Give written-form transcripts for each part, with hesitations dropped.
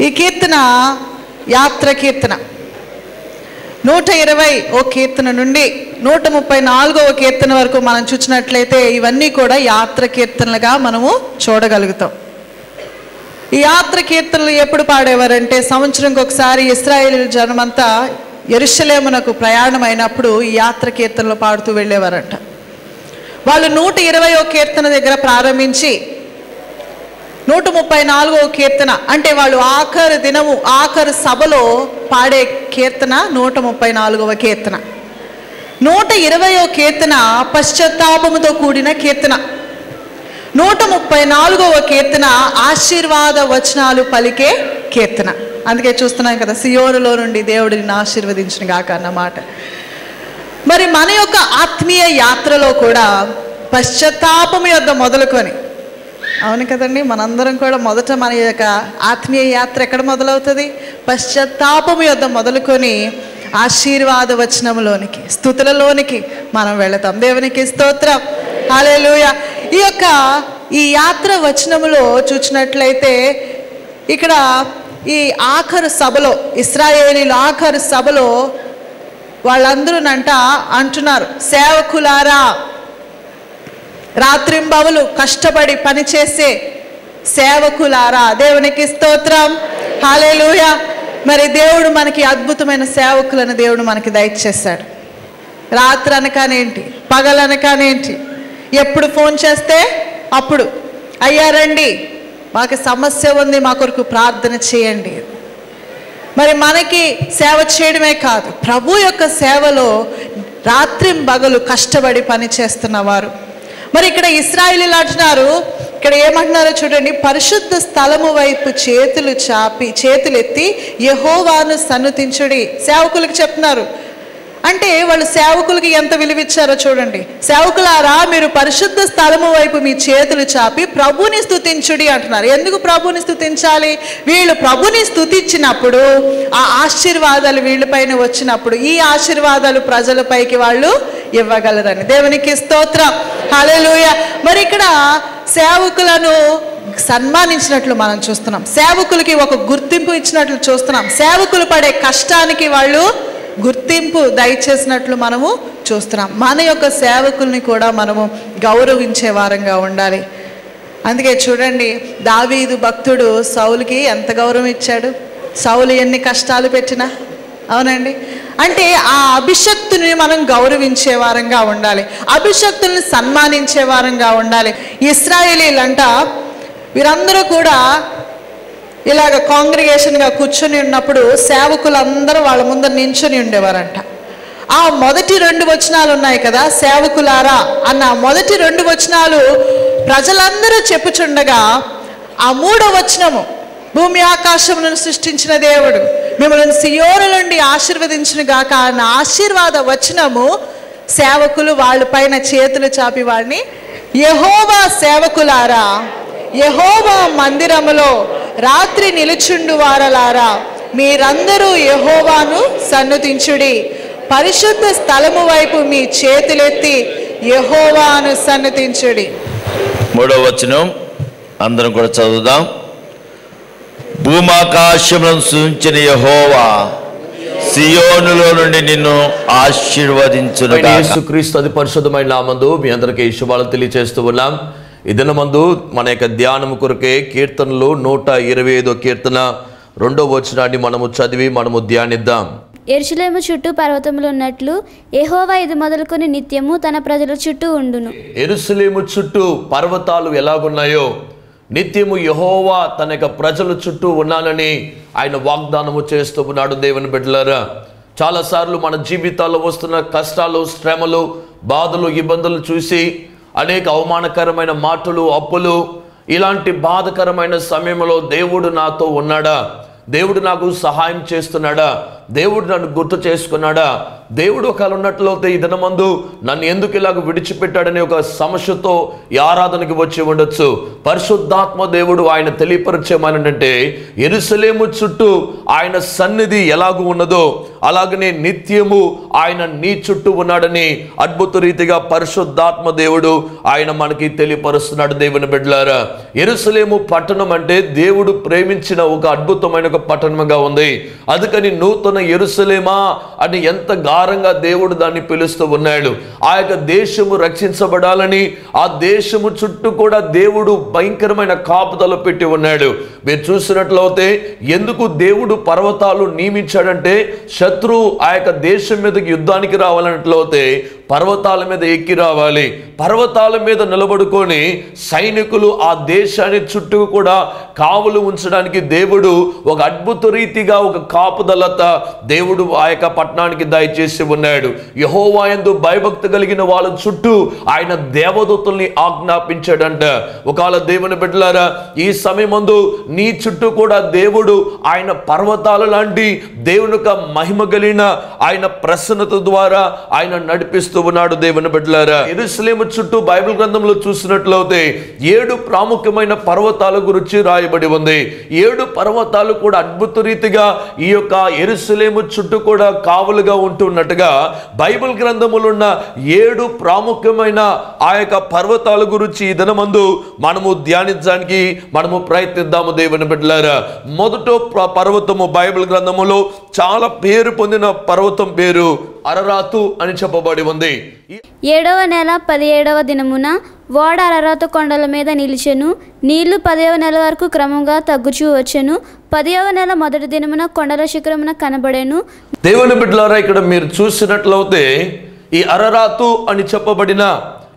ఈ కీర్తన యాత్ర కీర్తన. 120వ కీర్తన నుండి 134వ కీర్తన వరకు మనం చూసినట్లయితే ఇవన్నీ కూడా యాత్ర కీర్తనలుగా మనము చూడగలుగుతాం. ఈ యాత్ర కీర్తనలు ఎప్పుడు పాడేవారంటే సంవత్సరంకి ఒకసారి ఇశ్రాయేలు జనమంతా యెరూషలేమునకు ప్రయాణం అయినప్పుడు ఈ యాత్ర కీర్తనలు పాడుతూ వెళ్ళేవారంట. వాళ్ళు 120వ కీర్తన దగ్గర ప్రారంభించి 134వ కీర్తన అంటే వాళ్ళు ఆఖరు సభలో పాడే కీర్తన 134వ కీర్తన. 120వ కీర్తన పశ్చాత్తాపముతో కూడిన కీర్తన. 134వ కీర్తన ఆశీర్వాద వచనాలు పలికే కీర్తన. అందుకే చూస్తున్నాం కదా, సియోనులో నుండి దేవుడు నిన్ను ఆశీర్వదించును గాక అన్నమాట. మరి మన యొక్క ఆత్మీయ యాత్రలో కూడా పశ్చాత్తాపం యొద్ద మొదలుకొని, అవును కదండి, మనందరం కూడా మొదట మన యొక్క ఆత్మీయ యాత్ర ఎక్కడ మొదలవుతుంది? పశ్చాత్తాపం యొద్ద మొదలుకొని ఆశీర్వాద వచనంలోనికి, స్తుతులలోనికి మనం వెళతాం. దేవునికి స్తోత్రం, హల్లెలూయా. ఈ యాత్ర వచనములో చూసినట్లయితే ఇక్కడ ఈ ఆఖరు సభలో, ఇశ్రాయేలీల ఆఖరు సభలో వాళ్ళందరూ అంటున్నారు, సేవకులారా, రాత్రింబవలు కష్టపడి పనిచేసే సేవకులారా. దేవునికి స్తోత్రం, హల్లెలూయా. మరి దేవుడు మనకి అద్భుతమైన సేవకులను దేవుడు మనకి దయచేశాడు. రాత్రి అనకానేంటి, పగలనకానేంటి, ఎప్పుడు ఫోన్ చేస్తే అప్పుడు, అయ్యా రండి, మాకు సమస్య ఉంది, మా కొరకు ప్రార్థన చేయండి. మరి మనకి సేవ చేయడమే కాదు, ప్రభు యొక్క సేవలో రాత్రింబగలు కష్టపడి పని చేస్తున్నవారు. మరి ఇక్కడ ఇశ్రాయేలీయులు అంటున్నారు, ఇక్కడ ఏమంటున్నారో చూడండి, పరిశుద్ధ స్థలము వైపు చేతులెత్తి యెహోవాను సన్నుతించుడి. సేవకులకు చెప్తున్నారు. అంటే వాళ్ళు సేవకులకి ఎంత విలువిచ్చారో చూడండి. సేవకులారా, మీరు పరిశుద్ధ స్థలము వైపు మీ చేతులు చాపి ప్రభుని స్తుతించుడి అంటున్నారు. ఎందుకు ప్రభుని స్తుతించాలి? వీళ్ళు ప్రభుని స్తుతించినప్పుడు ఆ ఆశీర్వాదాలు వీళ్ళపైన వచ్చినప్పుడు ఈ ఆశీర్వాదాలు ప్రజలపైకి వాళ్ళు ఇవ్వగలరని. దేవునికి స్తోత్రం, హల్లెలూయా. మరి ఇక్కడ సేవకులను సన్మానించినట్లు మనం చూస్తున్నాం, సేవకులకి ఒక గుర్తింపు ఇచ్చినట్లు చూస్తున్నాం, సేవకులు పడే కష్టానికి వాళ్ళు గుర్తింపు దయచేసినట్లు మనము చూస్తున్నాం. మన యొక్క సేవకుల్ని కూడా మనము గౌరవించే వారంగా ఉండాలి. అందుకే చూడండి, దావీదు భక్తుడు సౌలుకి ఎంత గౌరవం ఇచ్చాడు, సౌలు ఎన్ని కష్టాలు పెట్టినా. అవునండి, అంటే ఆ అభిషక్తుని మనం గౌరవించే వారంగా ఉండాలి, అభిషక్తుల్ని సన్మానించే వారంగా ఉండాలి. ఇశ్రాయేలీలంట వీరందరూ కూడా ఇలాగ కాంగ్రిగేషన్గా కూర్చొని ఉన్నప్పుడు సేవకులందరూ వాళ్ళ ముందర నించుని ఉండేవారంట. ఆ మొదటి 2 వచనాలు ఉన్నాయి కదా, సేవకులారా అన్న మొదటి 2 వచనాలు ప్రజలందరూ చెప్పుచుండగా, ఆ 3వ వచనము, భూమి ఆకాశములను సృష్టించిన దేవుడు మిమ్మల్ని సియోను నుండి ఆశీర్వదించును గాక అన్న ఆశీర్వాద వచనము సేవకులు వాళ్ళ పైన చేతులు చాపి వాడిని, యెహోవా సేవకులారా, యెహోవా మందిరములో రాత్రి నిలుచుండు వారలారా, మీరందరూ యెహోవాను సన్నుతించుడి, పరిశుద్ధ స్థలము వైపు మీ చేతులెత్తి యెహోవాను సన్నుతించుడి. 3వ వచనం అందరం కూడా చదువుదాం. భూమాకాశములను సృజించిన యెహోవా సియోనులో నుండి నిన్ను ఆశీర్వదించును గాక. యేసుక్రీస్తు అతి పరిశుద్ధమైన నామములో మీ అందరికీ శుభాలు తెలియజేస్తూ ఉన్నాం. ఈ దినమందు మన యొక్క ధ్యానము కొరకే కీర్తనలు 125వ కీర్తన 2వ వచనాన్ని మనము చదివి మనము ధ్యానిద్దాం. యెరూషలేము చుట్టూ పర్వతములు ఉన్నట్లు యెహోవా ఇది మొదలుకొని నిత్యము తన ప్రజల చుట్టూ ఉండును. యెరూషలేము చుట్టూ పర్వతాలు ఎలాగున్నాయో నిత్యము యెహోవా తన యొక్క ప్రజల చుట్టూ ఉన్నానని ఆయన వాగ్దానము చేస్తూ ఉన్నాడు. దేవుని బిడ్డలారా, చాలాసార్లు మన జీవితాల్లో వస్తున్న కష్టాలు, శ్రమలు, బాధలు, ఇబ్బందులు చూసి అనేక అవమానకరమైన మాటలు, అప్పులు, ఇలాంటి బాధకరమైన సమయంలో దేవుడు నాతో ఉన్నాడా, దేవుడు నాకు సహాయం చేస్తున్నాడా, దేవుడు నన్ను గుర్తు చేసుకున్నాడా, దేవుడు ఒకవేళ ఉన్నట్లయితే ఈ దినమందు నన్ను ఎందుకు ఇలాగ విడిచిపెట్టాడనే ఒక సమస్యతో ఈ ఆరాధనకి వచ్చి ఉండొచ్చు. పరిశుద్ధాత్మ దేవుడు ఆయన తెలియపరిచేమనంటే యెరూషలేము చుట్టూ ఆయన సన్నిధి ఎలాగూ ఉన్నదో అలాగనే నిత్యము ఆయన నీ చుట్టూ ఉన్నాడని అద్భుత రీతిగా పరిశుద్ధాత్మ దేవుడు ఆయన మనకి తెలియపరుస్తున్నాడు. దేవుని బిడ్డలారా, యెరూషలేము పట్టణం అంటే దేవుడు ప్రేమించిన ఒక అద్భుతమైన ఒక పట్టణంగా ఉంది. అందుకని నూతన యెరూషలేమా అని ఎంత గారంగా దేవుడు దాన్ని పిలుస్తూ ఉన్నాడు. ఆ యొక్క దేశము రక్షించబడాలని ఆ దేశము చుట్టూ కూడా దేవుడు భయంకరమైన కాపుదల పెట్టి ఉన్నాడు. మీరు చూసినట్లయితే ఎందుకు దేవుడు పర్వతాలు నియమించాడంటే శత్రువు ఆ యొక్క దేశం మీదకి యుద్ధానికి రావాలన్నట్లయితే పర్వతాల మీద ఎక్కి రావాలి. పర్వతాల మీద నిలబడుకొని సైనికులు ఆ దేశాన్ని చుట్టూ కూడా కావులు ఉంచడానికి దేవుడు ఒక అద్భుత రీతిగా ఒక కాపుదలత దేవుడు ఆ యొక్క పట్టణానికి దయచేసి ఉన్నాడు. యెహోవా యందు భయభక్తి కలిగిన వాళ్ళ చుట్టూ ఆయన దేవదూతల్ని ఆజ్ఞాపించాడంట. ఒకవేళ దేవుని బిడ్డలారా, ఈ సమయమందు నీ చుట్టూ కూడా దేవుడు ఆయన పర్వతాల లాంటి దేవుని యొక్క మహిమ కలిగిన ఆయన ప్రసన్నత ద్వారా ఆయన నడిపిస్తూ ఉన్నాడు. దేవుని బిడ్డలారా, యెరూషలేము చుట్టూ బైబిల్ గ్రంథంలో చూసినట్లయితే 7 ప్రాముఖ్యమైన పర్వతాల గురించి రాయబడి ఉంది. 7 పర్వతాలు కూడా అద్భుత రీతిగా ఈ యొక్క యెరూషలేము చుట్టూ కూడా కావలుగా ఉంటున్నట్టుగా బైబిల్ గ్రంథములో ఉన్న 7 ప్రాముఖ్యమైన ఆ యొక్క పర్వతాల గురించి ఈ దినమందు మనము ధ్యానించడానికి మనము ప్రయత్నిద్దాము. దేవుని బిడ్డలారా, మొదట పర్వతము బైబిల్ గ్రంథములో చాలా పేరు పొందిన పర్వతం పేరు అరరాతు అని చెప్పబడి ఉంది. 7వ నెల 17వ దినమున ఓడ అరరాతు కొండల మీద నిలిచెను. నీళ్లు 10వ నెల వరకు క్రమంగా తగ్గుచూ వచ్చెను. 10వ నెల మొదటి దినమున కొండల శిఖరమున కనబడెను. దేవుని బిడ్డలారా, ఇక్కడ మీరు చూసినట్లయితే ఈ అరరాతు అని చెప్పబడిన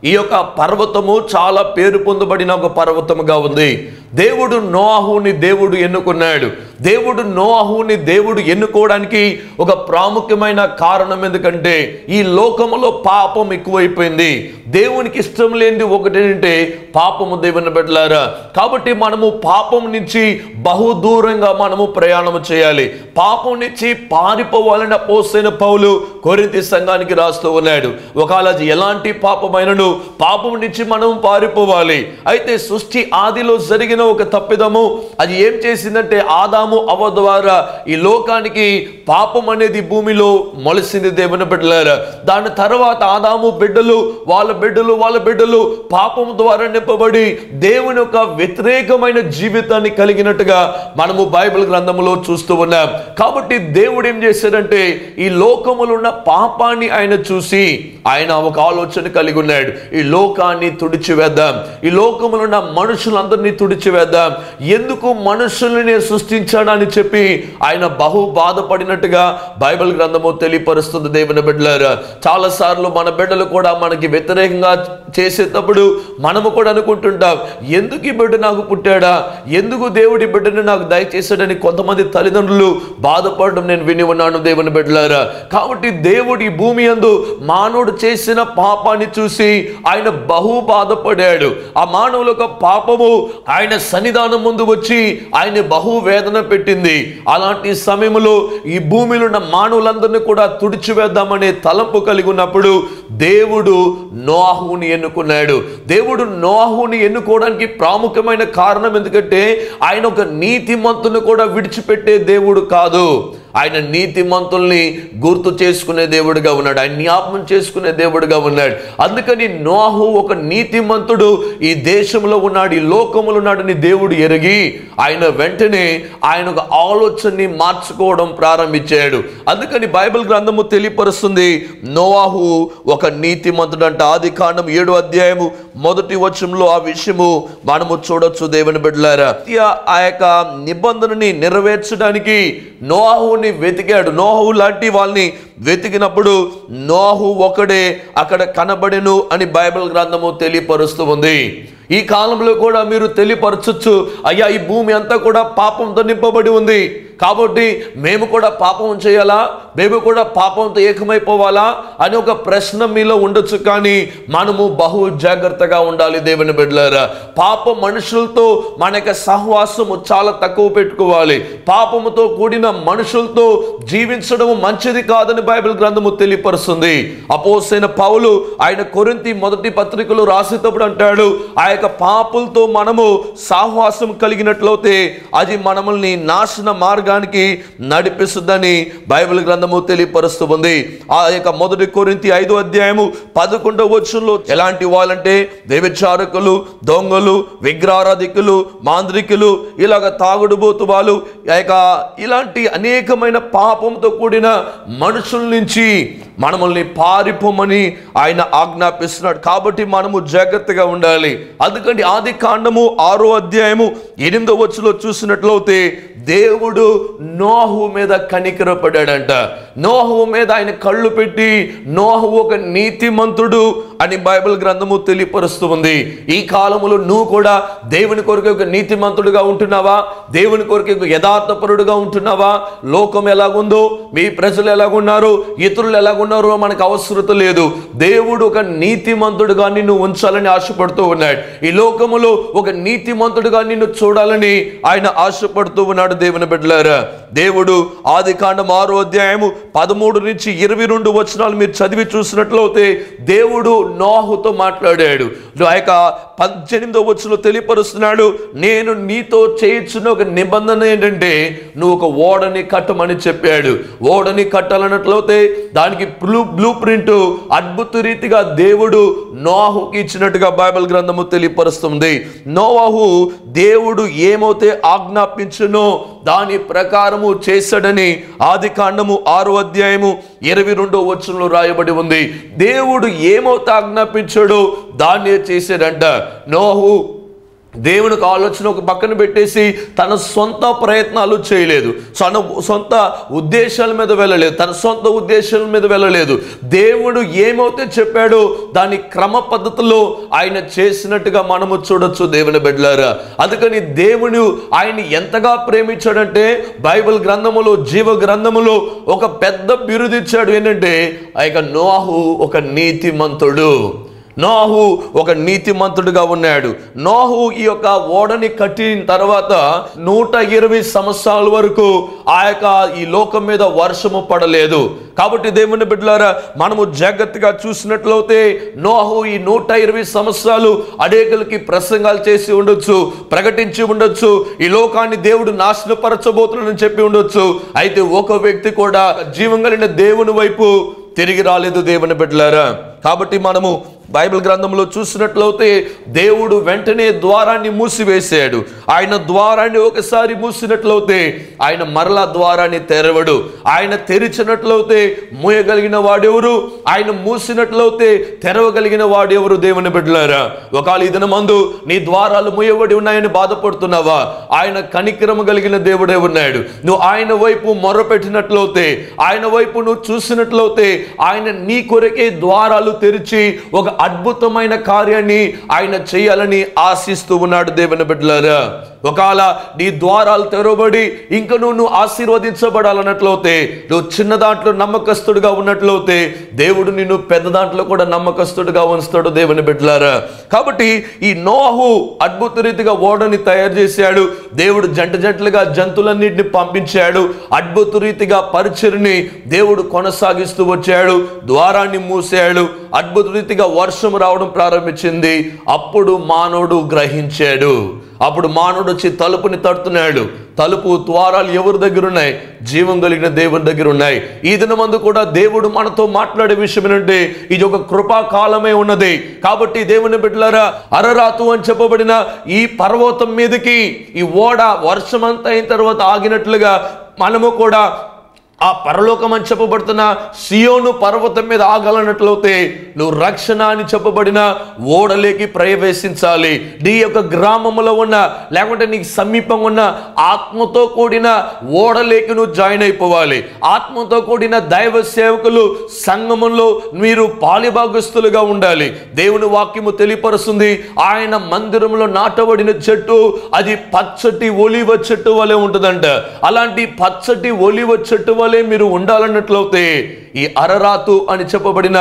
ఈ యొక్క పర్వతము చాలా పేరు పొందబడిన ఒక పర్వతముగా ఉంది. దేవుడు నోవాహుని దేవుడు ఎన్నుకున్నాడు. దేవుడు నోవాహుని దేవుడు ఎన్నుకోవడానికి ఒక ప్రాముఖ్యమైన కారణం ఎందుకంటే ఈ లోకములో పాపం ఎక్కువైపోయింది. దేవునికి ఇష్టం లేనిది ఒకటేంటే పాపము. దేవుని బిడ్డలారా, కాబట్టి మనము పాపం నుంచి బహుదూరంగా మనము ప్రయాణం చేయాలి. పాపం నుంచి పారిపోవాలని అపోస్తలుడైన పౌలు కొరింథీ సంఘానికి రాస్తూ ఉన్నాడు. ఒకవేళ ఎలాంటి పాపమైనను పాపం నుంచి మనం పారిపోవాలి. అయితే సృష్టి ఆదిలో జరిగిన ఒక తప్పిదము అది ఏం చేసిందంటే ఆదాము అవ్వ ద్వారా ఈ లోకానికి పాపం అనేది భూమిలో మొలిసింది. దేవుని బిడ్డలారా, దాని తర్వాత ఆదాము బిడ్డలు వాళ్ళ బిడ్డలు పాపం ద్వారా నింపబడి దేవుని యొక్క వ్యతిరేకమైన జీవితాన్ని కలిగినట్టుగా మనము బైబిల్ గ్రంథములో చూస్తూ ఉన్నాం. కాబట్టి దేవుడు ఏం చేశాడంటే ఈ లోకములో ఉన్న పాపాన్ని ఆయన చూసి ఆయన ఒక ఆలోచన కలిగి ఉన్నాడు. ఈ లోకాన్ని తుడిచివేద్దాం, ఈ లోకములో ఉన్న మనుషులందరినీ తుడిచివేద్దాం. ఎందుకు మనుషుల్ని సృష్టించాడని చెప్పి ఆయన బహు బాధపడినట్టుగా బైబిల్ గ్రంథము తెలియపరుస్తుంది. దేవుని బిడ్డలారా, చాలా సార్లు మన బిడ్డలు కూడా మనకి వ్యతిరేకంగా చేసేటప్పుడు మనము కూడా అనుకుంటుంటాం, ఎందుకు ఈ బిడ్డ నాకు పుట్టాడా, ఎందుకు దేవుడి బిడ్డని నాకు దయచేశాడని కొంతమంది తల్లిదండ్రులు బాధపడడం నేను విని ఉన్నాను. దేవుని బిడ్డలారా, కాబట్టి దేవుడి భూమి యందు మానవుడు చేసిన పాపాన్ని చూసి ఆయన బహు బాధపడాడు. ఆ మానవుల యొక్క పాపము ఆయన సన్నిధానం ముందు వచ్చి ఆయన బహు వేదన పెట్టింది. అలాంటి సమయంలో ఈ భూమిలో ఉన్న మానవులందరినీ కూడా తుడిచివేద్దామనే తలంపు కలిగి ఉన్నప్పుడు దేవుడు నోవాహుని ఎన్నుకున్నాడు. దేవుడు నోవాహుని ఎన్నుకోవడానికి ప్రాముఖ్యమైన కారణం ఎందుకంటే ఆయన ఒక నీతిమంతుని కూడా విడిచిపెట్టే దేవుడు కాదు. ఆయన నీతిమంతుల్ని గుర్తు చేసుకునే దేవుడిగా ఉన్నాడు. ఆయన జ్ఞాపకం చేసుకునే దేవుడిగా ఉన్నాడు. అందుకని నోవాహు ఒక నీతిమంతుడు ఈ దేశంలో ఉన్నాడు, ఈ లోకములో ఉన్నాడని దేవుడు ఎరిగి ఆయన వెంటనే ఆయన ఒక ఆలోచనని మార్చుకోవడం ప్రారంభించాడు. అందుకని బైబిల్ గ్రంథము తెలియపరుస్తుంది నోవాహు ఒక నీతిమంతుడు అంట. ఆదికాండం 7వ అధ్యాయము 1వ వచనంలో ఆ విషయము మనము చూడొచ్చు. దేవుని బిడ్డలారా, ఆ యొక్క నిబంధనని నెరవేర్చడానికి నోవాహు వెతికాడు. నోహు లాంటి వాళ్ళని వెతికినప్పుడు నోహు ఒకడే అక్కడ కనబడెను అని బైబిల్ గ్రంథము తెలియపరుస్తూ ఉంది. ఈ కాలంలో కూడా మీరు తెలియపరచొచ్చు, అయ్యా ఈ భూమి అంతా కూడా పాపంతో నింపబడి ఉంది, కాబట్టి మేము కూడా పాపం చేయాలా, మేము కూడా పాపంతో ఏకమైపోవాలా అని ఒక ప్రశ్న మీలో ఉండొచ్చు. కానీ మనము బహు జాగ్రత్తగా ఉండాలి దేవుని బిడ్డలారా. పాప మనుషులతో మన యొక్క సహవాసము చాలా తక్కువ పెట్టుకోవాలి. పాపముతో కూడిన మనుషులతో జీవించడం మంచిది కాదని బైబిల్ గ్రంథము తెలియపరుస్తుంది. అపోస్తలుడైన పౌలు ఆయన కొరింథీ మొదటి పత్రికలో రాసేటప్పుడు అంటాడు, ఆ యొక్క పాపులతో మనము సహవాసం కలిగినట్లయితే అది మనల్ని నాశన మార్గానికి నడిపిస్తుందని బైబిల్ గ్రంథము తెలియపరుస్తూ ఉంది. ఆ యొక్క మొదటి కొరింథీ 5వ అధ్యాయము 11వ వచనంలో ఎలాంటి వాళ్ళంటే వ్యభిచారకులు, దొంగలు, విగ్రహారాధికులు, మాంత్రికులు, ఇలాగ తాగుడుబోతు వాళ్ళు, ఇలాంటి అనేకమైన పాపంతో కూడిన మనుషుల నుంచి మనల్ని పారిపోమని ఆయన ఆజ్ఞాపిస్తున్నాడు. కాబట్టి మనము జాగ్రత్తగా ఉండాలి. అందుకని ఆది కాండము 6వ అధ్యాయము 8వ వచనంలో చూసినట్లయితే దేవుడు నోహు మీద కనికరపడ్డాడంట. నోహు మీద ఆయన కళ్ళు పెట్టి నోహు ఒక నీతిమంతుడు అని బైబిల్ గ్రంథము తెలియపరుస్తూ ఉంది. ఈ కాలంలో నువ్వు కూడా దేవుని కొరకు ఒక నీతిమంతుడుగా ఉంటున్నావా? దేవుని కొరకు ఒక యథార్థపరుడుగా ఉంటున్నావా? లోకం ఎలాగుందో, మీ ప్రజలు ఎలాగున్నారు, ఇతరులు ఎలాగున్నారో మనకు అవసరం లేదు. దేవుడు ఒక నీతిమంతుడుగా నిన్ను ఉంచాలని ఆశపడుతూ ఉన్నాడు. ఈ లోకములో ఒక నీతిమంతుడుగా నిన్ను చూడాలని ఆయన ఆశపడుతూ ఉన్నాడు. దేవుని బిడ్డలారా, దేవుడు ఆది కాండం 6వ అధ్యాయము 13 నుంచి 22 వచనాలు మీరు చదివి చూసినట్లయితే దేవుడు నోహుతో మాట్లాడాడు. ఆ యొక్క 18వ వచనంలో తెలియపరుస్తున్నాడు, నేను నీతో చేయించిన ఒక నిబంధన ఏంటంటే నువ్వు ఒక ఓడని కట్టమని చెప్పాడు. ఓడని కట్టాలన్నట్లయితే దానికి బ్లూ ప్రింట్ అద్భుత రీతిగా దేవుడు నోహుకి ఇచ్చినట్టుగా బైబిల్ గ్రంథము తెలియపరుస్తుంది. నోవహు దేవుడు ఏమైతే ఆజ్ఞాపించునో దాని ప్రకారము చేశాడని ఆది కాండము 6వ అధ్యాయము 22వ వచనంలో రాయబడి ఉంది. దేవుడు ఏమైతే ఆజ్ఞాపించాడో దాన్నే చేశాడంట. నోహు దేవునికి ఆలోచన ఒక పక్కన పెట్టేసి తన సొంత ప్రయత్నాలు చేయలేదు, తన సొంత ఉద్దేశాల మీద వెళ్ళలేదు, తన సొంత ఉద్దేశాల మీద వెళ్ళలేదు. దేవుడు ఏమైతే చెప్పాడో దాని క్రమ పద్ధతిలో ఆయన చేసినట్టుగా మనము చూడొచ్చు దేవుని బిడ్డలారా. అందుకని దేవుడు ఆయన ఎంతగా ప్రేమించాడంటే బైబిల్ గ్రంథములో, జీవ గ్రంథములో ఒక పెద్ద బిరుదిచ్చాడు. ఏంటంటే ఆ యొక్క నోహు ఒక నీతిమంతుడు. నోహు ఒక నీతిమంతుడుగా ఉన్నాడు. నోహు ఈ యొక్క ఓడని కట్టిన తర్వాత 120 సంవత్సరాల వరకు ఆ యొక్క ఈ లోకం మీద వర్షము పడలేదు. కాబట్టి దేవుని బిడ్డలారా, మనము జాగ్రత్తగా చూసినట్లయితే నోహు ఈ 120 సంవత్సరాలు అనేకులకి ప్రసంగాలు చేసి ఉండొచ్చు, ప్రకటించి ఉండొచ్చు, ఈ లోకాన్ని దేవుడు నాశనపరచబోతున్నాడని చెప్పి ఉండొచ్చు. అయితే ఒక వ్యక్తి కూడా జీవం కలిగిన దేవుని వైపు తిరిగి రాలేదు దేవుని బిడ్డలారా. కాబట్టి మనము బైబిల్ గ్రంథంలో చూసినట్లయితే దేవుడు వెంటనే ద్వారాన్ని మూసివేశాడు. ఆయన ద్వారాన్ని ఒకసారి మూసినట్లయితే ఆయన మరలా ద్వారాన్ని తెరవడు. ఆయన తెరిచినట్లయితే మూయగలిగిన వాడెవరు? ఆయన మూసినట్లయితే తెరవగలిగిన వాడెవరు? దేవుని బిడ్డలారా, ఒకవేళ ఈ దినమందు నీ ద్వారాలు మూయబడి ఉన్నాయని బాధపడుతున్నావా? ఆయన కనికరము కలిగిన దేవుడే ఉన్నాడు. నువ్వు ఆయన వైపు మొర్రపెట్టినట్లయితే, ఆయన వైపు నువ్వు చూసినట్లయితే ఆయన నీ కొరకే ద్వారాలు తెరిచి ఒక అద్భుతమైన కార్యాన్ని ఆయన చేయాలని ఆశిస్తూ ఉన్నాడు దేవుని బిడ్డలారా. ఒకవేళ నీ ద్వారాలు తెరవబడి ఇంకా నువ్వు ఆశీర్వదించబడాలన్నట్లయితే, నువ్వు చిన్న దాంట్లో నమ్మకస్తుడుగా ఉన్నట్లయితే దేవుడు నిన్ను పెద్ద దాంట్లో కూడా నమ్మకస్తుడుగా ఉంచుతాడు దేవుని బిడ్డలారా. కాబట్టి ఈ నోహు అద్భుత రీతిగా ఓడని తయారు చేశాడు. దేవుడు జంటలుగా జంతువులన్నింటినీ పంపించాడు. అద్భుత రీతిగా పరిచర్ని దేవుడు కొనసాగిస్తూ వచ్చాడు. ద్వారాన్ని మూసాడు. అద్భుత రీతిగా వర్షం రావడం ప్రారంభించింది. అప్పుడు మానవుడు గ్రహించాడు. అప్పుడు మానవుడు వచ్చి తలుపుని తడుతున్నాడు. తలుపు ద్వారాలు ఎవరి దగ్గర ఉన్నాయి? జీవం కలిగిన దేవుని దగ్గర ఉన్నాయి. ఈ దినమందు కూడా దేవుడు మనతో మాట్లాడే విషయం ఏంటంటే ఇది ఒక కృపాకాలమే ఉన్నది. కాబట్టి దేవుని బిడ్డలారా, అరరాతు అని చెప్పబడిన ఈ పర్వతం మీదకి ఈ ఓడ వర్షం అంతా అయిన తర్వాత ఆగినట్లుగా మనము కూడా ఆ పరలోకం అని చెప్పబడుతున్న సియోను పర్వతం మీద ఆగాలన్నట్లయితే నువ్వు రక్షణ అని చెప్పబడిన ఓడలేకి ప్రవేశించాలి. నీ యొక్క గ్రామంలో ఉన్న లేకుంటే నీకు సమీపంగా ఉన్న ఆత్మతో కూడిన ఓడలేకి నువ్వు జాయిన్ అయిపోవాలి. ఆత్మతో కూడిన దైవ సేవకులు సంఘములో మీరు పాలిభాగస్తులుగా ఉండాలి. దేవుని వాక్యము తెలియపరుస్తుంది, ఆయన మందిరంలో నాటబడిన చెట్టు అది పచ్చటి ఒలివ చెట్టు వలె ఉంటుందంట. అలాంటి పచ్చటి ఒలివ చెట్టు వలె మీరు ఉండాలన్నట్లయితే ఈ అరరాతు అని చెప్పబడిన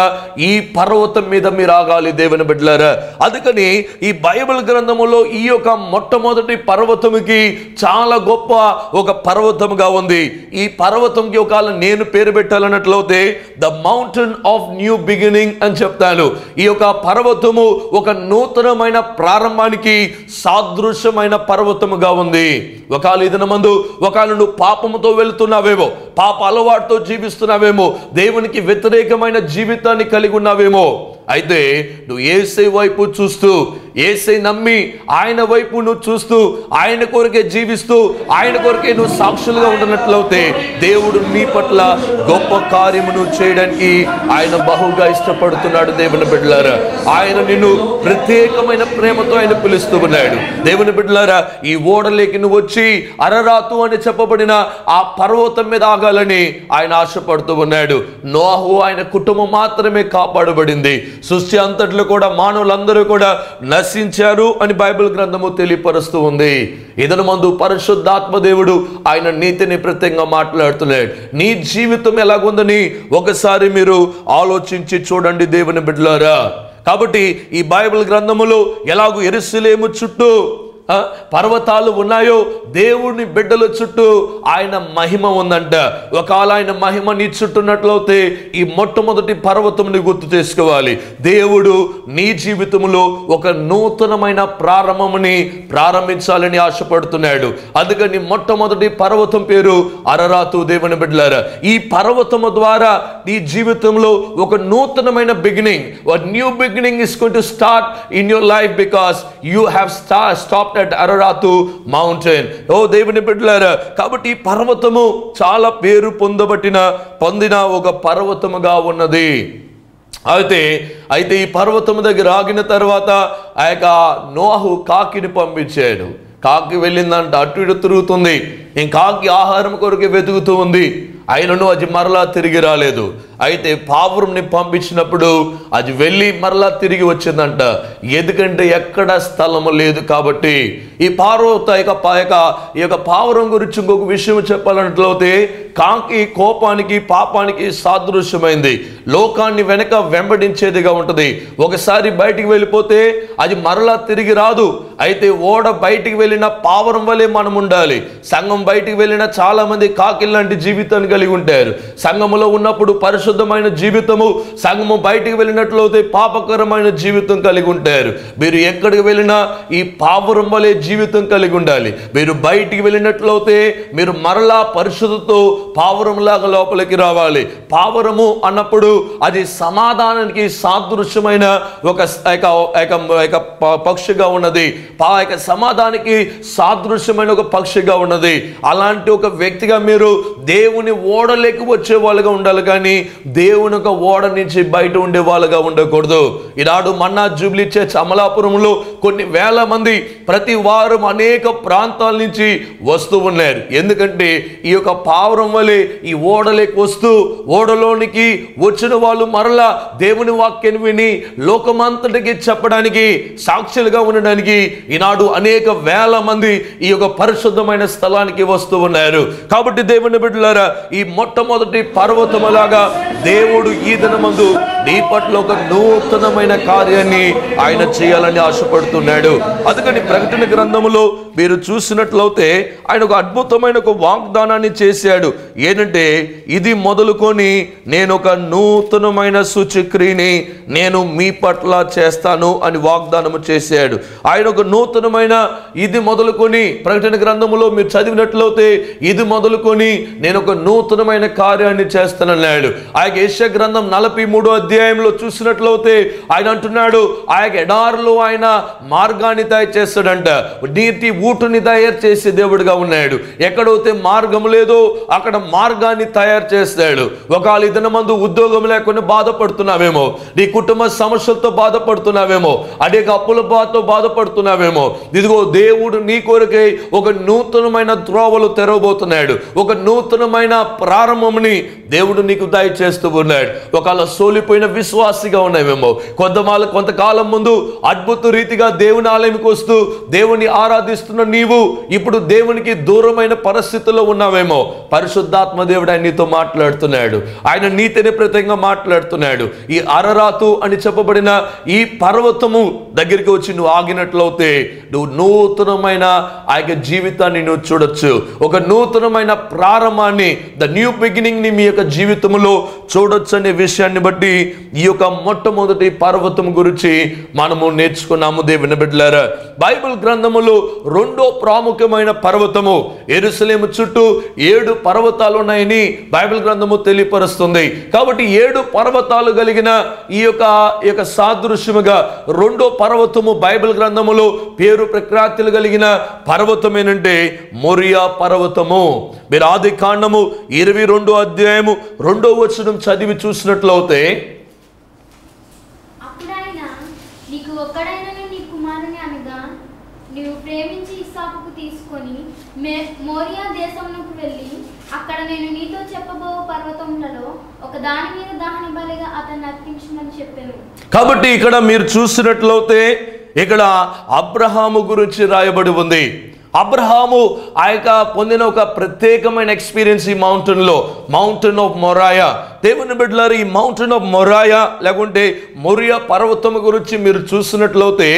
ఈ పర్వతం మీద మీరు ఆగాలి దేవుని బిడ్డలారా. అందుకని ఈ బైబిల్ గ్రంథములో ఈ యొక్క మొట్టమొదటి పర్వతముకి చాలా గొప్ప ఒక పర్వతముగా ఉంది. ఈ పర్వతంకి ఒకవేళ నేను పేరు పెట్టాలన్నట్లయితే the mountain of new beginning అని చెప్తాను. ఈ యొక్క పర్వతము ఒక నూతనమైన ప్రారంభానికి సాదృశ్యమైన పర్వతముగా ఉంది. ఒకవేళ ఇదిన మందు ఒకవేళ నువ్వు పాపముతో వెళుతున్నావేమో, పాప అలవాటుతో జీవిస్తున్నావేమో, దేవునికి వ్యతిరేకమైన జీవితాన్ని కలిగి ఉన్నావేమో, అయితే నువ్వు యేసే వైపు చూస్తూ, యేసే నమ్మి ఆయన వైపు నువ్వు చూస్తూ, ఆయన కొరకే జీవిస్తూ, ఆయన కొరకే నువ్వు సాక్షులుగా ఉండనట్లయితే దేవుడు నీ పట్ల గొప్ప కార్యమును చేయడానికి ఆయన బహుగా ఇష్టపడుతున్నాడు. దేవుని బిడ్డలారా, ఆయన నిన్ను ప్రత్యేకమైన ప్రేమతో ఆయన పిలుస్తూ ఉన్నాడు. దేవుని బిడ్డలారా, ఈ ఓడలేకి నువ్వు వచ్చి అరరాతు అని చెప్పబడిన ఆ పర్వతం మీద ఆగాలని ఆయన ఆశపడుతూ ఉన్నాడు. నోహు ఆయన కుటుంబం మాత్రమే కాపాడబడింది. సృష్టి అంతట్లో కూడా మానవులందరూ కూడా నశించారు అని బైబిల్ గ్రంథము తెలియపరుస్తూ ఉంది. ఇదను మందు పరిశుద్ధాత్మ దేవుడు ఆయన నీతిని ప్రత్యేకంగా మాట్లాడుతున్నాడు. నీ జీవితం ఎలాగుందని ఒకసారి మీరు ఆలోచించి చూడండి దేవుని బిడ్డలారా. కాబట్టి ఈ బైబిల్ గ్రంథములో ఎలాగూ యెరూషలేము చుట్టూ పర్వతాలు ఉన్నాయో దేవుని బిడ్డల చుట్టూ ఆయన మహిమ ఉందంట. ఒకవేళ ఆయన మహిమ నీ చుట్టూన్నట్లయితే ఈ మొట్టమొదటి పర్వతంని గుర్తు చేసుకోవాలి. దేవుడు నీ జీవితంలో ఒక నూతనమైన ప్రారంభముని ప్రారంభించాలని ఆశపడుతున్నాడు. అందుకని మొట్టమొదటి పర్వతం పేరు అరరాతు. దేవుని బిడ్డలారా, ఈ పర్వతము ద్వారా నీ జీవితంలో ఒక నూతనమైన beginning, new beginning is going to start in your life because you have stopped at Ararathu mountain. ఓ దేవుని బిడ్డలారా, కాబట్టి ఈ పర్వతము చాలా పేరు పొందిన ఒక పర్వతముగా ఉన్నది. అయితే ఈ పర్వతము దగ్గర ఆగిన తర్వాత ఆ యొక్క నోహు కాకిని పంపించాడు. కాకి వెళ్ళిందంట, అటు ఇటు తిరుగుతుంది. కాకి ఆహారం కొరకు వెతుకుతూ ఉంది, అయినను అది మరలా తిరిగి రాలేదు. అయితే పావురంని పంపించినప్పుడు అది వెళ్ళి మరలా తిరిగి వచ్చిందంట. ఎందుకంటే ఎక్కడ స్థలము లేదు కాబట్టి. ఈ ఈ యొక్క పావురం గురించి ఇంకొక విషయం చెప్పాలన్నట్లయితే కాకి కోపానికి పాపానికి సాదృశ్యమైంది. లోకాన్ని వెనక వెంబడించేదిగా ఉంటుంది. ఒకసారి బయటికి వెళ్ళిపోతే అది మరలా తిరిగి రాదు. అయితే ఓడ బయటికి వెళ్ళిన పావురం వలె మనం ఉండాలి. సంఘం బయటికి వెళ్ళిన చాలా మంది కాకి లాంటి జీవితాన్ని కలిగి ఉంటారు. సంఘములో ఉన్నప్పుడు పరిశుద్ధమైన జీవితము, సంఘము బయటికి వెళ్ళినట్లయితే పాపకరమైన జీవితం కలిగి ఉంటారు. మీరు ఎక్కడికి వెళ్ళినా ఈ పావురం వలె జీవితం కలిగి ఉండాలి. మీరు బయటికి వెళ్ళినట్లయితే మీరు మరలా పరిశుద్ధతో పావురంలాగా లోపలికి రావాలి. పావురము అన్నప్పుడు అది సమాధానానికి సాదృశ్యమైన ఒక పక్షిగా ఉన్నది. సమాధానానికి సాదృశ్యమైన ఒక పక్షిగా ఉన్నది. అలాంటి ఒక వ్యక్తిగా మీరు దేవుని ఓడలేకి వచ్చే వాళ్ళుగా ఉండాలి, కానీ దేవుని ఒక ఓడ నుంచి బయట ఉండే వాళ్ళుగా ఉండకూడదు. ఈనాడు మన్నా జూబ్లీ చర్చ్ అమలాపురంలో కొన్ని వేల మంది ప్రతి వారం అనేక ప్రాంతాల నుంచి వస్తూ ఉన్నారు. ఎందుకంటే ఈ యొక్క పావురం వలె ఈ ఓడలేకి వస్తూ ఓడలోనికి వచ్చిన వాళ్ళు మరలా దేవుని వాక్యాన్ని విని లోకమంతటికి చెప్పడానికి, సాక్షులుగా ఉండడానికి ఈనాడు అనేక వేల మంది ఈ యొక్క పరిశుద్ధమైన స్థలానికి వస్తూ ఉన్నారు. కాబట్టి దేవుని బిడ్డలారా, ఈ మొట్టమొదటి పర్వతములాగా దేవుడు ఈ దినమందు నీ పట్ల ఒక నూతనమైన కార్యాన్ని ఆయన చేయాలని ఆశపడుతున్నాడు. అందుకని ప్రకటన గ్రంథములో మీరు చూసినట్లయితే ఆయన ఒక అద్భుతమైన ఒక వాగ్దానాన్ని చేశాడు. ఏంటంటే, ఇది మొదలుకొని నేను ఒక నూతనమైన సూచక్రియని నేను మీ పట్ల చేస్తాను అని వాగ్దానము చేశాడు. ఆయన ఒక నూతనమైన ఇది మొదలుకొని ప్రకటన గ్రంథములో మీరు చదివినట్లయితే ఇది మొదలుకొని నేను ఒక నూతనమైన కార్యాన్ని చేస్తానన్నాడు. ఆ యొక్క యెషయా గ్రంథం 43వ అధ్యాయంలో చూసినట్లయితే ఆయన అంటున్నాడు, ఆ యొక్క ఎడారులో ఆయన మార్గాన్ని తయారు చేస్తాడంట, నీటి ఊటుని తయారు చేసే దేవుడిగా ఉన్నాడు. ఎక్కడైతే మార్గం లేదో అక్కడ మార్గాన్ని తయారు చేస్తాడు. ఒకవేళ ఈ దినమందు ఉద్యోగం లేకుండా బాధపడుతున్నావేమో, నీ కుటుంబ సమస్యలతో బాధపడుతున్నావేమో, అనేక అప్పుల బాధతో బాధపడుతున్నావేమో, ఇదిగో దేవుడు నీ కొరకై ఒక నూతనమైన త్రోవలు తెరవబోతున్నాడు. ఒక నూతనమైన ప్రారంభంని దేవుడు నీకు దయచేస్తూ ఉన్నాడు. ఒకవేళ సోలిపోయిన విశ్వాసిగా ఉన్నావేమో, కొంతకాలం ముందు అద్భుత రీతిగా దేవుని ఆలయంకి వస్తూ దేవుని ఆరాధిస్తున్న నీవు ఇప్పుడు దేవునికి దూరమైన పరిస్థితుల్లో ఉన్నావేమో, పరిశుద్ధాత్మ దేవుడు ఆయన నీతో మాట్లాడుతున్నాడు. ఆయన నీతిని ప్రత్యేకంగా మాట్లాడుతున్నాడు. ఈ అరరాతు అని చెప్పబడిన ఈ పర్వతము దగ్గరికి వచ్చి నువ్వు ఆగినట్లయితే నువ్వు నూతనమైన ఆ యొక్క జీవితాన్ని నువ్వు చూడొచ్చు. ఒక నూతనమైన ప్రారంభాన్ని, ద న్యూ బిగినింగ్ ని మీ యొక్క జీవితంలో చూడొచ్చు అనే విషయాన్ని బట్టి ఈ యొక్క మొట్టమొదటి పర్వతం గురించి మనము నేర్చుకున్నాము. దేవుని బిడ్డలారా, బైబిల్ గ్రంథములో రెండో ప్రాముఖ్యమైన పర్వతము, యెరూషలేము చుట్టూ 7 పర్వతాలు ఉన్నాయని బైబిల్ గ్రంథము తెలియపరుస్తుంది. కాబట్టి 7 పర్వతాలు కలిగిన ఈ యొక్క సాదృశ్యముగా రెండో పర్వతము బైబిల్ గ్రంథములో పేరు ప్రఖ్యాతులు కలిగిన పర్వతం ఏంటంటే మోరియా పర్వతము. మీరు ఆది కాండము 22వ అధ్యాయము 2వ వచనం చదివి చూసినట్లయితే, నీకు ఒక్కడైనను నీ కుమారుని అనగా నీవు ప్రేమించి ఇస్సాకుకు తీసుకొని మోరియా దేశమునకు వెళ్ళి అక్కడ నేను నీతో చెప్పబో పర్వతములలో ఒక దాని మీద దహన బలిగా అతన్ని అర్పించమని చెప్పాను. కాబట్టి ఇక్కడ మీరు చూసినట్లయితే ఇక్కడ అబ్రహాము గురించి రాయబడి ఉంది. అబ్రహాము ఆ యొక్క పొందిన ఒక ప్రత్యేకమైన ఎక్స్పీరియన్స్ ఈ మౌంటైన్ ఆఫ్ మొరాయా. దేవుని బిడ్డలారా, ఈ మౌంటైన్ ఆఫ్ మొరాయా లేకుంటే మోరియా పర్వతము గురించి మీరు చూసినట్లయితే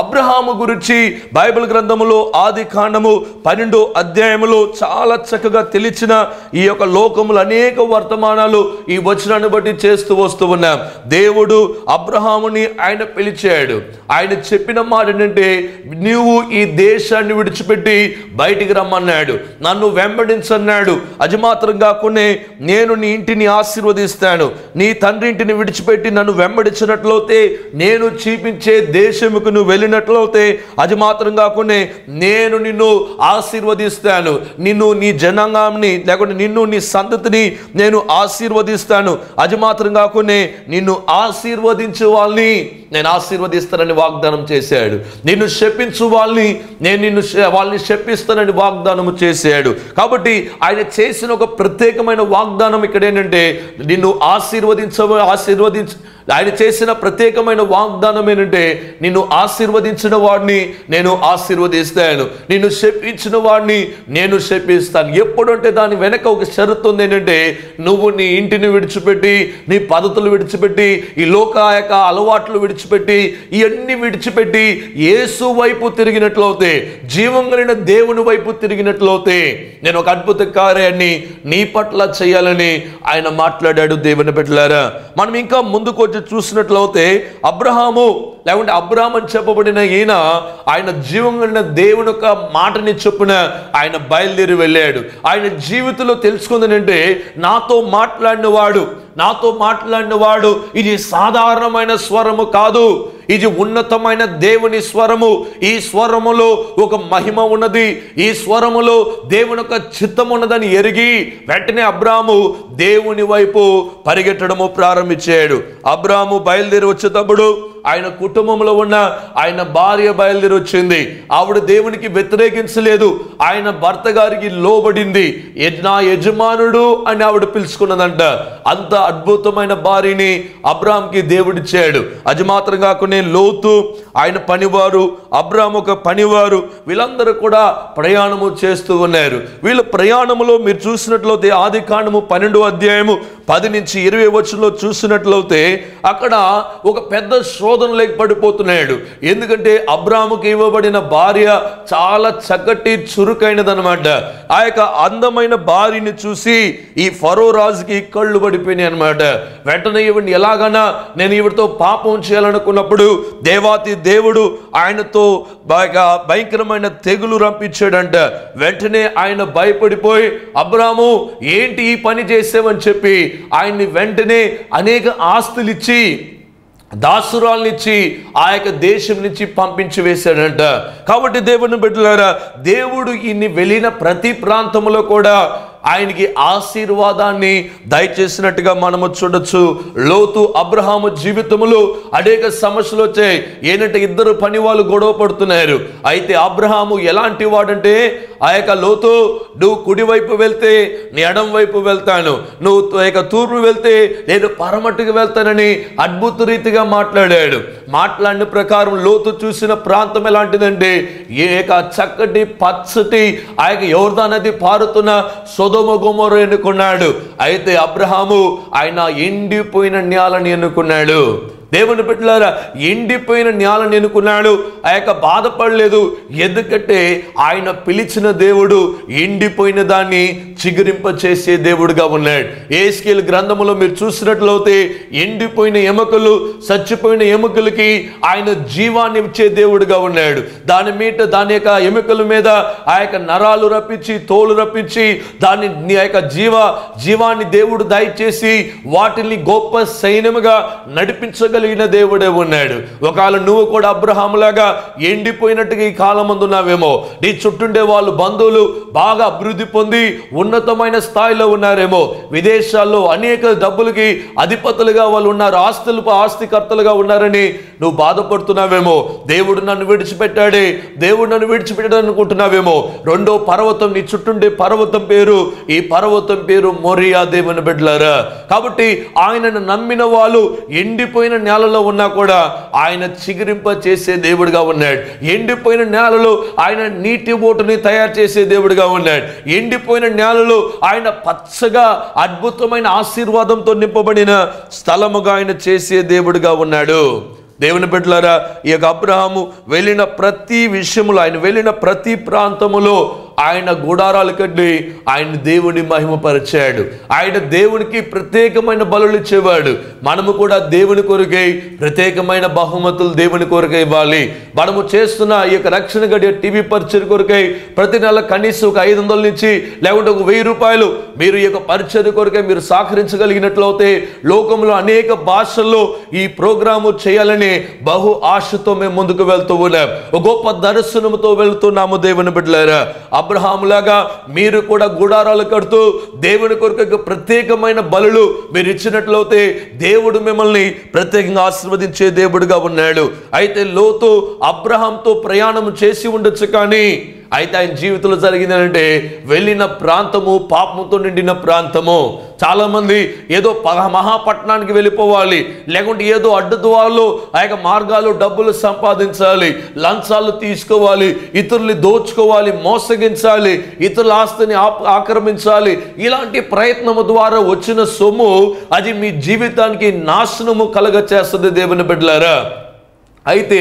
అబ్రహాము గురించి బైబిల్ గ్రంథములో ఆది కాండము 12వ అధ్యాయములో చాలా చక్కగా తెలిసిన ఈ యొక్క లోకములు అనేక వర్తమానాలు ఈ వచనాన్ని బట్టి చేస్తూ వస్తూ ఉన్నాం. దేవుడు అబ్రహాముని ఆయన పిలిచాడు. ఆయన చెప్పిన మాట ఏంటంటే, నీవు ఈ దేశాన్ని విడిచిపెట్టి బయటికి రమ్మన్నాడు, నన్ను వెంబడించన్నాడు. అది మాత్రం కాకుండా నేను నీ ఇంటిని ఆశీర్వదిస్తాను, నీ తండ్రి ఇంటిని విడిచిపెట్టి నన్ను వెంబడించినట్లయితే నేను చూపించే దేశముకు నువ్వు వెళ్ళినట్లయితే అది మాత్రం కాకుండా నేను నిన్ను ఆశీర్వదిస్తాను, నిన్ను నీ జనాంగాన్ని లేకుంటే నిన్ను నీ సంతతిని నేను ఆశీర్వదిస్తాను. అది మాత్రం కాకుండా నిన్ను ఆశీర్వదించే వాళ్ళని నేను ఆశీర్వదిస్తానని వాగ్దానం చేశాడు. నిన్ను శపించు వాళ్ళని నేను వాళ్ళని శపిస్తానని వాగ్దానము చేశాడు. కాబట్టి ఆయన చేసిన ఒక ప్రత్యేకమైన వాగ్దానం ఇక్కడ ఏంటంటే, నిన్ను ఆయన చేసిన ప్రత్యేకమైన వాగ్దానం ఏంటంటే, నిన్ను ఆశీర్వదించిన వాడిని నేను ఆశీర్వదిస్తాను, నిన్ను శపించిన వాడిని నేను శపిస్తాను. ఎప్పుడంటే దాని వెనక ఒక షరతు ఉంది ఏంటంటే, నువ్వు నీ ఇంటిని విడిచిపెట్టి, నీ పద్ధతులు విడిచిపెట్టి, ఈ లోక యొక్క అలవాట్లు విడిచిపెట్టి, ఇవన్నీ విడిచిపెట్టి యేసు వైపు తిరిగినట్లయితే, జీవం కలిగిన దేవుని వైపు తిరిగినట్లయితే నేను ఒక అద్భుత కార్యాన్ని నీ పట్ల చేయాలని ఆయన మాట్లాడాడు. దేవుని బిడ్డలారా, మనం ఇంకా ముందుకు వచ్చి చూసినట్లయితే అబ్రహాము లేకుంటే అబ్రహాం అని చెప్పబడిన ఈయన ఆయన జీవం కలిగిన దేవుని యొక్క మాటని చొప్పున ఆయన బయలుదేరి వెళ్ళాడు. ఆయన జీవితంలో తెలుసుకుందంటే, నాతో మాట్లాడిన వాడు ఇది సాధారణమైన స్వరము కాదు, ఇది ఉన్నతమైన దేవుని స్వరము. ఈ స్వరములో ఒక మహిమ ఉన్నది, ఈ స్వరములో దేవుని యొక్క చిత్తం ఉన్నదని ఎరిగి వెంటనే అబ్రాము దేవుని వైపు పరిగెట్టడము ప్రారంభించాడు. అబ్రాము బయలుదేరి వచ్చేటప్పుడు ఆయన కుటుంబంలో ఉన్న ఆయన భార్య బయలుదేరి వచ్చింది. ఆవిడ దేవునికి వ్యతిరేకించలేదు, ఆయన భర్త గారికి లోబడింది. నా యజమానుడు అని ఆవిడ పిలుచుకున్నదంట. అంత అద్భుతమైన భార్యని అబ్రామ్కి దేవుడిచ్చాడు. అది మాత్రం కాకుండా లోతు ఆయన పనివారు, అబ్రామ్ ఒక పనివారు, వీళ్ళందరూ కూడా ప్రయాణము చేస్తూ ఉన్నారు. వీళ్ళ ప్రయాణములో మీరు చూసినట్లయితే ఆది కాండము 12వ అధ్యాయము 10 నుంచి 20 వచనంలో చూసినట్లయితే అక్కడ ఒక పెద్ద శోధనలోకి పడిపోతున్నాడు. ఎందుకంటే అబ్రాహాముకి ఇవ్వబడిన భార్య చాలా చక్కటి చురుకైనదనమాట. ఆ యొక్క అందమైన భార్యని చూసి ఈ ఫరో రాజుకి కళ్ళు పడిపోయినాయి అనమాట. వెంటనే ఈవిడిని ఎలాగైనా నేను ఈవిడితో పాపం చేయాలనుకున్నప్పుడు దేవాతి దేవుడు ఆయనతో భయంకరమైన తెగులు రంపించాడంట. వెంటనే ఆయన భయపడిపోయి అబ్రాహాము ఏంటి ఈ పని చేసావని చెప్పి ఆయన్ని వెంటనే అనేక ఆస్తులు ఇచ్చి దాసురాలనిచ్చి ఆ యొక్క దేశం నుంచి పంపించి వేశాడంట. కాబట్టి దేవుని బిడ్డలారా, దేవుడు ఈయన్ని వెళ్ళిన ప్రతి ప్రాంతంలో కూడా ఆయనకి ఆశీర్వాదాన్ని దయచేసినట్టుగా మనము చూడొచ్చు. లోతు అబ్రహాము జీవితంలో అనేక సమస్యలు వచ్చాయి. ఏంటంటే ఇద్దరు పని వాళ్ళు గొడవ పడుతున్నారు. అయితే అబ్రహాము ఎలాంటి వాడంటే ఆ యొక్క లోతు, నువ్వు కుడివైపు వెళ్తే నీ ఎడం వైపు వెళ్తాను, నువ్వు తూర్పు వెళ్తే నేను పరమట్టుకు వెళ్తానని అద్భుత రీతిగా మాట్లాడాడు. మాట్లాడిన ప్రకారం లోతు చూసిన ప్రాంతం ఎలాంటిదంటే చక్కటి పచ్చటి ఆ యొక్క యోర్దాను నది పారుతున్న సొదొమ గొమొర్రా ఎన్నుకున్నాడు. అయితే అబ్రహాము ఆయన ఎండిపోయిన నేలని ఎన్నుకున్నాడు. దేవుని బిడ్డలారా, ఎండిపోయిన నేలను ఎన్నుకున్నాడు. ఆ యొక్క బాధపడలేదు. ఎందుకంటే ఆయన పిలిచిన దేవుడు ఎండిపోయిన దాన్ని చిగురింప చేసే దేవుడుగా ఉన్నాడు. యేస్కేలు గ్రంథములో మీరు చూసినట్లయితే ఎండిపోయిన ఎముకలు, చచ్చిపోయిన ఎముకలకి ఆయన జీవాన్ని ఇచ్చే దేవుడుగా ఉన్నాడు. దాని యొక్క ఎముకల మీద ఆ యొక్క నరాలు రప్పించి తోలు రప్పించి దాన్ని ఆ యొక్క జీవాన్ని దేవుడు దయచేసి వాటిని గొప్ప సైన్యముగా నడిపించగలిగిన దేవుడే ఉన్నాడు. ఒకవేళ నువ్వు కూడా అబ్రహాములాగా ఎండిపోయినట్టుగా ఈ కాలం ముందు ఉన్నావేమో, నీ చుట్టుండే వాళ్ళు బంధువులు బాగా అభివృద్ధి పొంది ఉన్నతమైన స్థాయిలో ఉన్నారేమో, విదేశాల్లో అనేక డబ్బులకి అధిపతులుగా వాళ్ళు ఉన్నారు, ఆస్తికర్తలుగా ఉన్నారని నువ్వు బాధపడుతున్నావేమో. దేవుడు నన్ను విడిచిపెట్టాడు అనుకుంటున్నావేమో. రెండో పర్వతం, నీ చుట్టుండే పర్వతం పేరు, ఈ పర్వతం పేరు మోరియా. దేవుని బిడ్డలారా, కాబట్టి ఆయనను నమ్మిన వాళ్ళు ఎండిపోయిన నేలలో ఉన్నా కూడా ఆయన చిగురింప చేసే దేవుడిగా ఉన్నాడు. ఎండిపోయిన నేలలో ఆయన నీటి బోటుని తయారు చేసే దేవుడిగా ఉన్నాడు. ఎండిపోయిన నేలలో ఆయన పచ్చగా అద్భుతమైన ఆశీర్వాదంతో నింపబడిన స్థలముగా ఆయన చేసే దేవుడిగా ఉన్నాడు. దేవుని బిడ్డలారా, ఈ యొక్క అబ్రహాము వెళ్ళిన ప్రతి విషయములో, ఆయన వెళ్ళిన ప్రతి ప్రాంతములో ఆయన గుడారాలు కట్టి ఆయన దేవుని మహిమపరిచాడు. ఆయన దేవునికి ప్రత్యేకమైన బలులు ఇచ్చేవాడు. మనము కూడా దేవుని కొరకై ప్రత్యేకమైన బహుమతులు దేవుని కొరకై ఇవ్వాలి. మనము చేస్తున్న ఈ యొక్క రక్షణ గడియ టీవీ పరిచయం కొరకై ప్రతి నెల కనీసం ఒక 500 నుంచి లేకుంటే ఒక 1000 రూపాయలు మీరు ఈ యొక్క పరిచయం కొరకై మీరు సహకరించగలిగినట్లయితే లోకంలో అనేక భాషల్లో ఈ ప్రోగ్రాము చేయాలని బహు ఆశతో మేము ముందుకు వెళ్తూ ఉన్నాం. ఒక గొప్ప దర్శనముతో వెళ్తున్నాము. దేవుని బిడ్డలారా, అబ్రహాములాగా మీరు కూడా గుడారాలు కడుతూ దేవుని కొరకు ప్రత్యేకమైన బలులు మీరు ఇచ్చినట్లయితే దేవుడు మిమ్మల్ని ప్రత్యేకంగా ఆశీర్వదించే దేవుడుగా ఉన్నాడు. అయితే లోతు అబ్రహాంతో ప్రయాణం చేసి ఉండొచ్చు, కానీ అయితే ఆయన జీవితంలో జరిగిందంటే వెళ్ళిన ప్రాంతము పాపంతో నిండిన ప్రాంతము. చాలా మంది ఏదో మహాపట్నానికి వెళ్ళిపోవాలి, లేకుంటే ఏదో అడ్డద్వారాలు ఆ యొక్క మార్గాలు డబ్బులు సంపాదించాలి, లంచాలు తీసుకోవాలి, ఇతరుల్ని దోచుకోవాలి, మోసగించాలి, ఇతరుల ఆస్తిని ఆక్రమించాలి. ఇలాంటి ప్రయత్నము ద్వారా వచ్చిన సొమ్ము అది మీ జీవితానికి నాశనము కలగ చేస్తుంది. దేవుని బిడ్డలారా, అయితే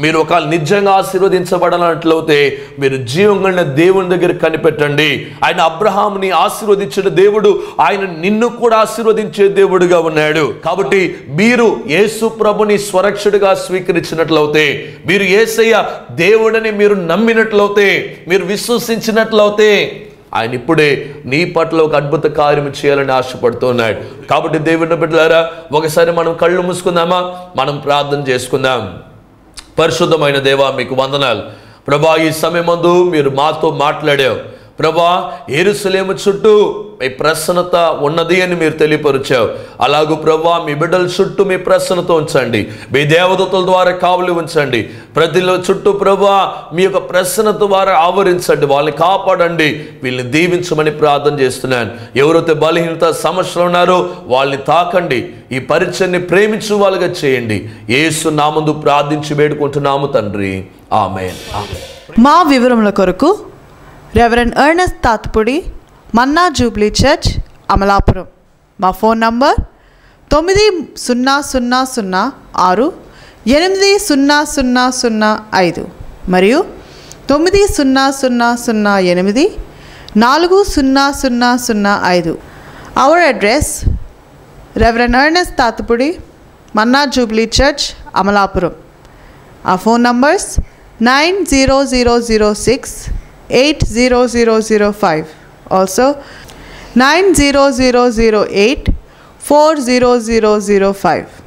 మీరు ఒక నిజంగా ఆశీర్వదించబడాలన్నట్లయితే మీరు జీవంగా దేవుని దగ్గర కనిపెట్టండి. ఆయన అబ్రహాముని ఆశీర్వదించిన దేవుడు ఆయన నిన్ను కూడా ఆశీర్వదించే దేవుడుగా ఉన్నాడు. కాబట్టి మీరు యేసు ప్రభుని స్వరక్షకుడిగా స్వీకరించినట్లయితే, మీరు యేసయ్య దేవుడని మీరు నమ్మినట్లయితే, మీరు విశ్వసించినట్లయితే ఆయన ఇప్పుడే నీ పట్ల ఒక అద్భుత కార్యం చేయాలని ఆశపడుతున్నాడు. కాబట్టి దేవుని బిడ్డలారా, ఒకసారి మనం కళ్ళు మూసుకుందామా? మనం ప్రార్థన చేసుకుందాం. పరిశుద్ధమైన దేవా, మీకు వందనాలు ప్రభా. ఈ సమయమందు మీరు మాతో మాట్లాడావు ప్రభా. యెరూషలేము చుట్టూ మీ ప్రసన్నత ఉన్నది అని మీరు తెలియపరిచావు. అలాగూ ప్రభా, మీ బిడ్డల చుట్టూ మీ ప్రసన్నత ఉంచండి, మీ దేవదూతల ద్వారా కావలి ఉంచండి. ప్రతిలో చుట్టూ ప్రభా మీ యొక్క ప్రసన్నత ద్వారా ఆవరించండి, వాళ్ళని కాపాడండి, వీళ్ళని దీవించమని ప్రార్థన చేస్తున్నాను. ఎవరైతే బలహీనత సమస్యలు ఉన్నారో వాళ్ళని తాకండి, ఈ పరిచయాన్ని ప్రేమించు వాళ్ళుగా చేయండి. యేసు నామమున ప్రార్థించి వేడుకుంటున్నాము తండ్రి, ఆమేన్. మా వివరముల కొరకు రెవరెండ్ ఎర్నెస్ట్ తాతపూడి, మన్నా జూబ్లీ చర్చ్, అమలాపురం. మా ఫోన్ నంబర్ 900006 800005 మరియు 900008 400005. Our address, Reverend Ernest Tatapudi, Manna Jubilee Church, Amalapuram. Our phone numbers 90006 80005. Also 90008 40005.